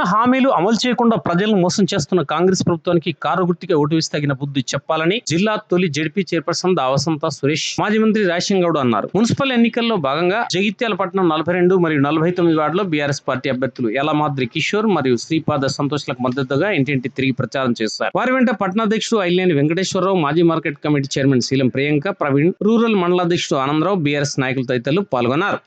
ఇచ్చిన హామీలు అమలు చేయకుండా ప్రజలను మోసం చేస్తున్న కాంగ్రెస్ ప్రభుత్వానికి కారు గుర్తుకే ఓటు వేసి తగిన బుద్ధి చెప్పాలని జిల్లా తొలి జెడ్పీ చైర్పర్సన్ వసంత సురేష్ మాజీ మంత్రి రాజశేఖర్ గౌడ్ అన్నారు. మున్సిపల్ ఎన్నికల్లో భాగంగా జగిత్యాల పట్టణం 42 మరియు 49 వార్డులో బీఆర్ఎస్ పార్టీ అభ్యర్థులు యలమాద్రి కిషోర్ మరియు శ్రీపాద సంతోష్లకు మద్దతుగా ఇంటింటి తిరిగి ప్రచారం చేశారు. వారి వెంట పట్టణాధ్యక్షుడు ఐలేని వెంకటేశ్వరరావు, మాజీ మార్కెట్ కమిటీ చైర్మన్ శీలం ప్రియాంక, ప్రవీణ్, రూరల్ మండలాధ్యక్షుడు ఆనందరావు, బీఆర్ఎస్ నాయకులు తదితరులు పాల్గొన్నారు.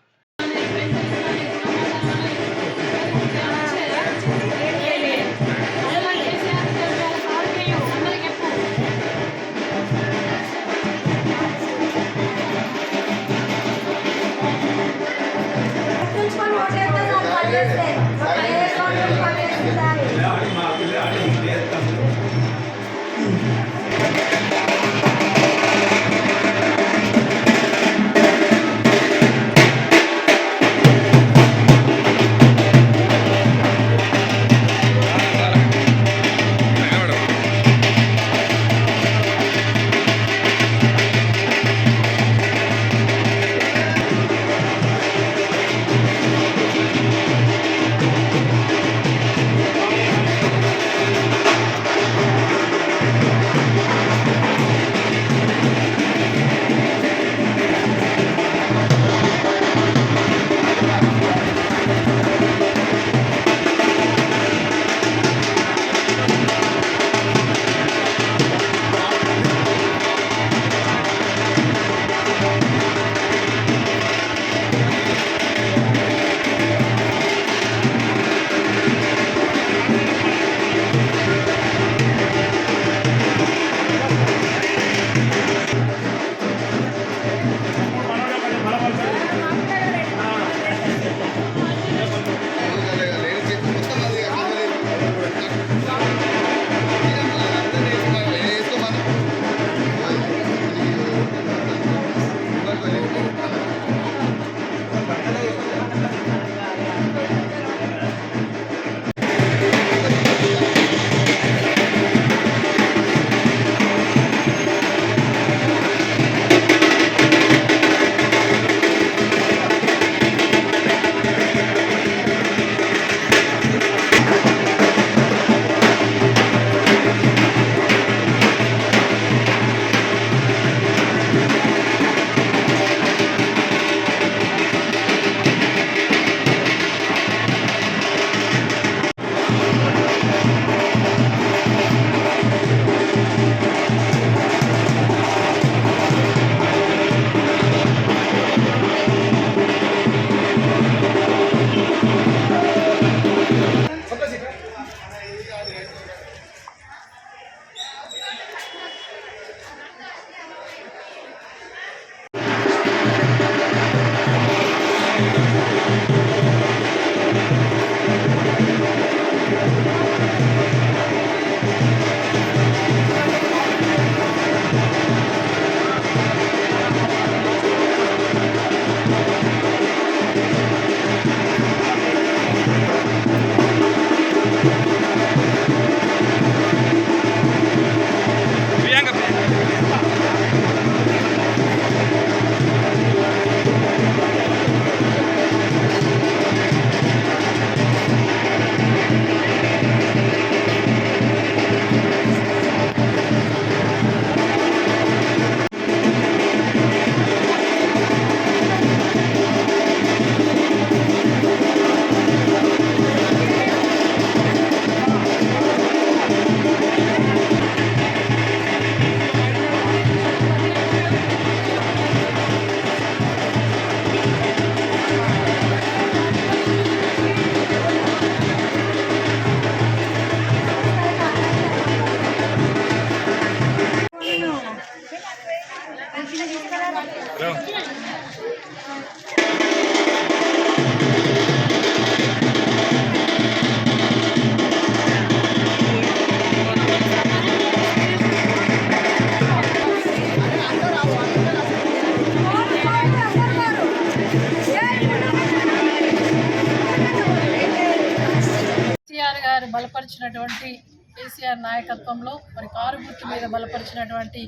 బలపరిచినటువంటి కేసీఆర్ నాయకత్వంలో మరి కారు గుర్తు మీద బలపరిచినటువంటి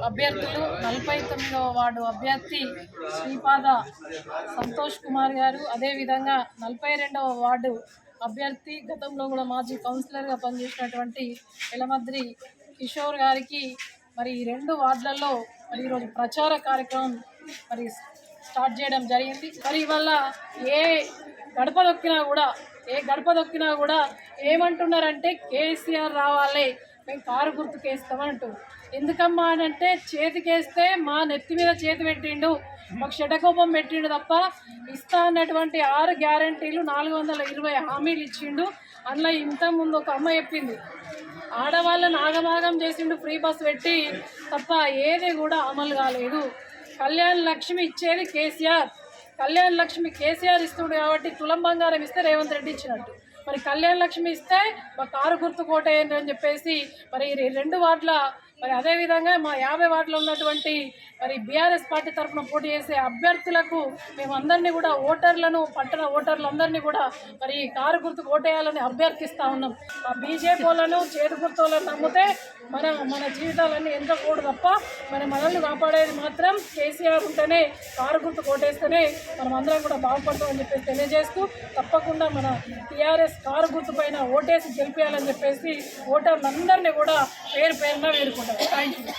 అభ్యర్థులు 49వ వార్డు అభ్యర్థి శ్రీపాద సంతోష్ కుమార్ గారు, అదేవిధంగా 42వ వార్డు అభ్యర్థి గతంలో కూడా మాజీ కౌన్సిలర్గా పనిచేసినటువంటి ఎలమద్రి కిషోర్ గారికి మరి ఈ 2 వార్డులలో మరి ఈరోజు ప్రచార కార్యక్రమం మరి స్టార్ట్ చేయడం జరిగింది. మరి ఇవాళ ఏ గడప దొక్కినా కూడా ఏమంటున్నారంటే కేసీఆర్ రావాలి, మేము కారు గుర్తుకేస్తామంటూ. ఎందుకమ్మా అని అంటే చేతికేస్తే మా నెత్తి మీద చేతి పెట్టిండు, మాకు షటకోపం పెట్టిండు తప్ప ఇస్తా అన్నటువంటి 6 గ్యారంటీలు 420 హామీలు ఇచ్చిండు. అందులో ఇంతకుముందు ఒక అమ్మ చెప్పింది, ఆడవాళ్ళని ఆగమాగం చేసిండు ఫ్రీ బస్ పెట్టి తప్ప ఏది కూడా అమలు కాలేదు. కళ్యాణ లక్ష్మి ఇచ్చేది కేసీఆర్, కళ్యాణ లక్ష్మి కేసీఆర్ ఇస్తుండు కాబట్టి తులం బంగారం ఇస్తే రేవంత్ రెడ్డి ఇచ్చినట్టు. మరి కళ్యాణ లక్ష్మి ఇస్తే మా కారు గుర్తు కోటేయండి అని చెప్పేసి మరి 2 వార్డుల మరి అదేవిధంగా మా 50 వార్డులో ఉన్నటువంటి మరి బీఆర్ఎస్ పార్టీ తరఫున పోటీ చేసే అభ్యర్థులకు మేమందరినీ కూడా ఓటర్లను, పట్టణ ఓటర్లందరినీ కూడా మరి కారు గుర్తుకు ఓటేయాలని అభ్యర్థిస్తూ ఉన్నాం. ఆ బీజేపీ వాళ్ళను, చేతి గుర్తులను నమ్మితే మన జీవితాలన్నీ ఎంచకూడదు తప్ప మరి మనల్ని కాపాడేది మాత్రం కేసీఆర్ ఉంటేనే, కారు గుర్తు ఓటేస్తేనే మనం అందరం కూడా బాగుపడతామని చెప్పేసి తెలియజేస్తూ తప్పకుండా మన టీఆర్ఎస్ కారు గుర్తు పైన ఓటేసి గెలిపేయాలని చెప్పేసి ఓటర్లందరినీ కూడా పేరున వేడుకుంటాం. Thank you.